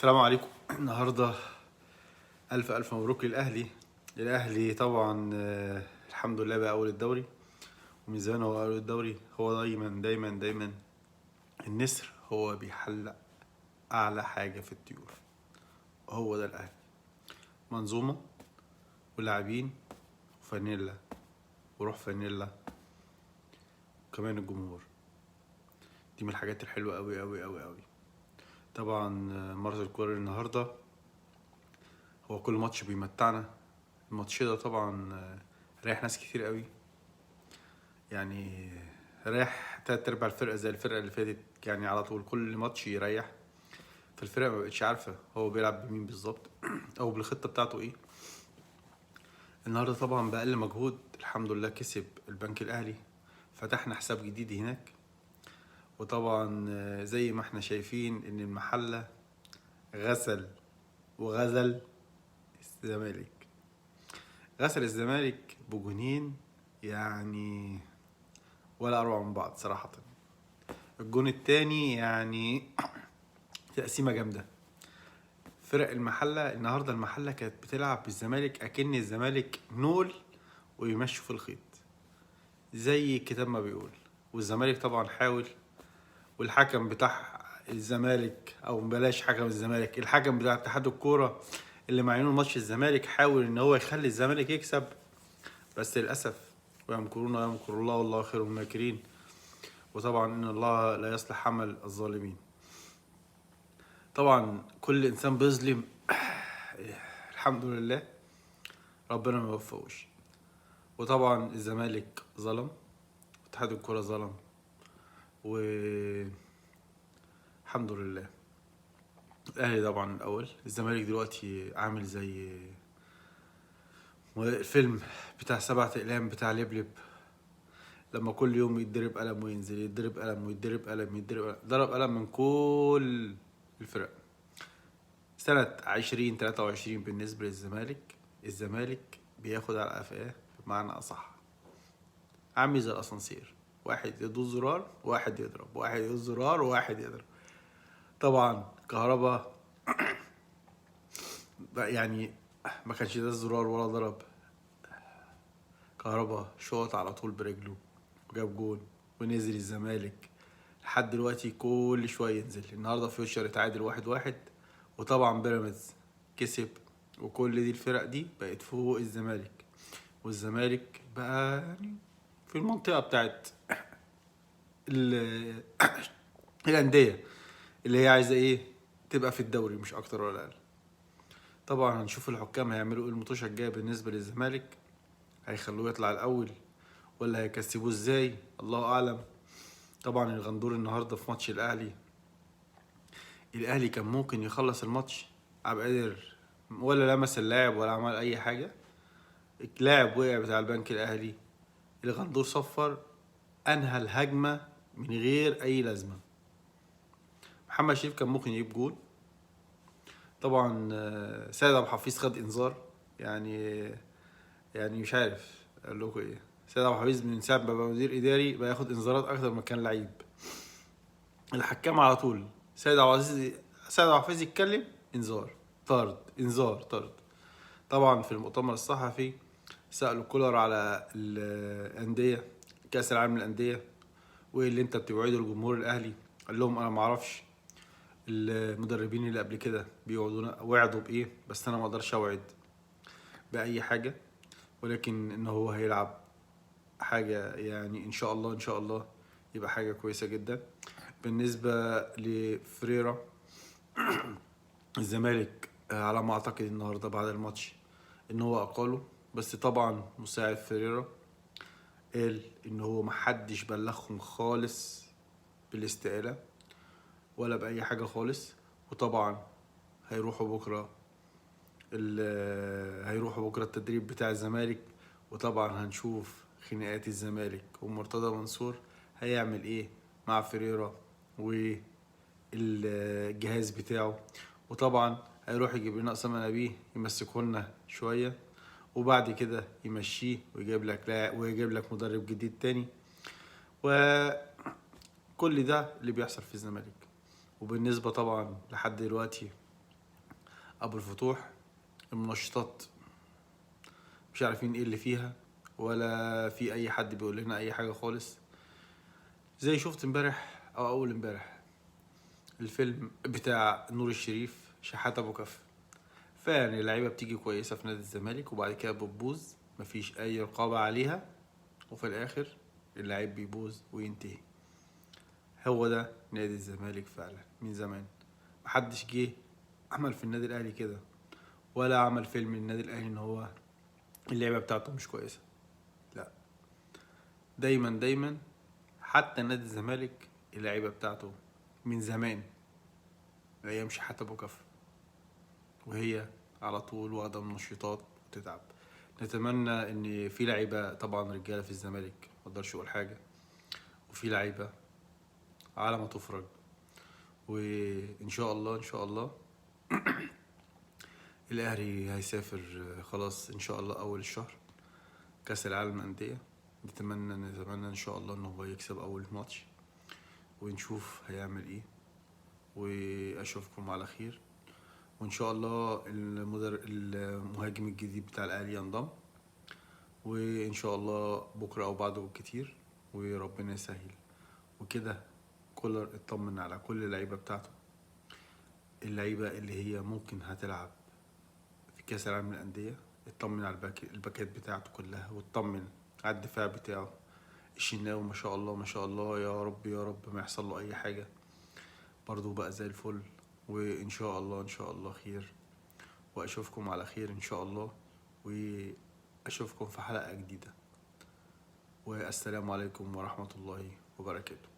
السلام عليكم. النهارده ألف مبروك للأهلي طبعا. الحمد لله بقى أول الدوري، ومن زمان هو أول الدوري. هو دايما النسر هو بيحلق أعلى حاجة في الطيور. هو ده الأهلي، منظومة ولاعبين وفانيلا وروح فانيلا، وكمان الجمهور. دي من الحاجات الحلوة أوي. طبعا مارسيل كولر النهارده هو كل ماتش بيمتعنا. الماتش ده طبعا ريح ناس كتير قوي، يعني ريح تلات ارباع الفرقة زي الفرقة اللي فاتت. يعني على طول كل ماتش يريح، فالفرقة ما بقتش عارفة هو بيلعب بمين بالظبط او بالخطة بتاعته ايه. النهارده طبعا بأقل مجهود الحمد لله كسب البنك الأهلي، فتحنا حساب جديد هناك. وطبعا زي ما احنا شايفين ان المحلة غزل الزمالك. غسل الزمالك بجونين، يعني ولا اروع من بعض صراحة. الجون التاني يعني تقسيمة جامدة. فرق المحلة النهاردة، المحلة كانت بتلعب بالزمالك أكن الزمالك نول ويمشوا في الخيط زي الكتاب ما بيقول. والزمالك طبعا حاول، والحكم بتاع الزمالك او بلاش حكم الزمالك، الحكم بتاع اتحاد الكورة اللي معينه ماتش الزمالك حاول ان هو يخلي الزمالك يكسب، بس للأسف ويمكرون ويمكر الله والله خير الماكرين. وطبعا ان الله لا يصلح عمل الظالمين. طبعا كل انسان بيظلم الحمد لله ربنا ما يوفقوش. وطبعا الزمالك ظلم، واتحاد الكرة ظلم، والحمد لله الاهلي طبعا الاول. الزمالك دلوقتي عامل زي الفيلم بتاع 7 أقلام بتاع لبلب، لما كل يوم يتضرب قلم وينزل، يتضرب قلم ويتضرب قلم يتضرب قلم، ضرب قلم من كل الفرق. سنة 2023 بالنسبة للزمالك، الزمالك بياخد على قفاه بمعنى أصح، عامل زي الأسانسير، واحد يدوس زرار واحد يضرب، واحد يدوس زرار وواحد يضرب. طبعا كهربا يعني ما كانش ده الزرار ولا ضرب، كهربا شوط على طول برجله وجاب جون ونزل الزمالك. لحد دلوقتي كل شوية ينزل. النهاردة فيوتشر اتعادل 1-1، وطبعا بيراميدز كسب. وكل دي الفرق دي بقت فوق الزمالك، والزمالك بقى يعني في المنطقة بتاعت الأندية اللي هي عايزة ايه، تبقى في الدوري مش اكتر ولا اقل. طبعا هنشوف الحكام هيعملوا ايه المطوشة الجاية بالنسبة للزمالك، هيخلوه يطلع الاول ولا هيكسبوه ازاي، الله اعلم. طبعا الغندور النهارده في ماتش الاهلي كان ممكن يخلص الماتش، عبد القادر ولا لمس اللاعب ولا عمل اي حاجة. اللاعب وقع بتاع البنك الاهلي، الغندور صفر، انهى الهجمة من غير اي لازمة. محمد شريف كان ممكن يجيب جول. طبعا سيد عبد الحفيظ خد انذار، يعني مش عارف اقول لكم ايه. سيد عبد الحفيظ من ساعه ما بقى مدير اداري بقى ياخد انذارات اكتر ما كان لعيب. الحكام على طول سيد عبد الحفيظ يتكلم انذار طرد، انذار طرد. طبعا في المؤتمر الصحفي سألوا كولر على الأندية، كأس العالم للأندية، وايه اللي انت بتوعده الجمهور الأهلي؟ قال لهم انا معرفش المدربين اللي قبل كده بيوعدونا وعدوا بايه، بس انا ما اقدرش اوعد باي حاجه، ولكن ان هو هيلعب حاجه يعني ان شاء الله يبقى حاجه كويسه جدا. بالنسبه لفريرا الزمالك على ما اعتقد النهارده بعد الماتش ان هو اقاله، بس طبعا مساعد فريرا قال ان هو محدش بلغهم خالص بالاستقاله ولا باي حاجه خالص. وطبعا هيروحوا بكره التدريب بتاع الزمالك، وطبعا هنشوف خناقات الزمالك ومرتضى منصور هيعمل ايه مع فريرا والجهاز بتاعه. وطبعا هيروح يجيب لنا اسامه نبيه يمسكه لنا شويه، وبعد كده يمشيه ويجيب لك ويجيب لك مدرب جديد تاني. وكل ده اللي بيحصل في الزمالك. وبالنسبه طبعا لحد دلوقتي ابو الفتوح. المنشطات مش عارفين ايه اللي فيها، ولا في اي حد بيقول لنا اي حاجه خالص. زي شفت امبارح او اول امبارح الفيلم بتاع نور الشريف شحات ابو كف. فعلا اللعيبه بتيجي كويسه في نادي الزمالك وبعد كده بتبوظ، مفيش اي رقابه عليها، وفي الاخر اللعيب بيبوظ وينتهي. هو ده نادي الزمالك فعلا من زمان. محدش جه عمل في النادي الاهلي كده، ولا عمل فيلم النادي الاهلي ان هو اللعيبه بتاعته مش كويسه. لا، دايما دايما حتى نادي الزمالك اللعيبه بتاعته من زمان ايام شحاته ابو كف، وهي على طول واخده منشطات وتتعب. نتمنى ان في لعيبه طبعا رجاله في الزمالك مقدرش اقول حاجه، وفي لعيبه على ما تفرج. وان شاء الله ان شاء الله الاهلي هيسافر خلاص ان شاء الله اول الشهر كاس العالم للانديه. نتمنى ان شاء الله ان هو يكسب اول ماتش، ونشوف هيعمل ايه. واشوفكم على خير، وان شاء الله المهاجم الجديد بتاع الاهلي ينضم، وان شاء الله بكره او بعده كتير، وربنا يسهل. وكده كولر اطمن على كل اللعيبه بتاعته، اللعيبه اللي هي ممكن هتلعب في كاس العالم للانديه. اطمن على الباكات بتاعته كلها، واطمن على الدفاع بتاعه. الشناوي ما شاء الله ما شاء الله، يا رب يا رب ما يحصل له اي حاجه، برضو بقى زي الفل. وان شاء الله ان شاء الله خير، واشوفكم على خير ان شاء الله، واشوفكم في حلقه جديده. والسلام عليكم ورحمه الله وبركاته.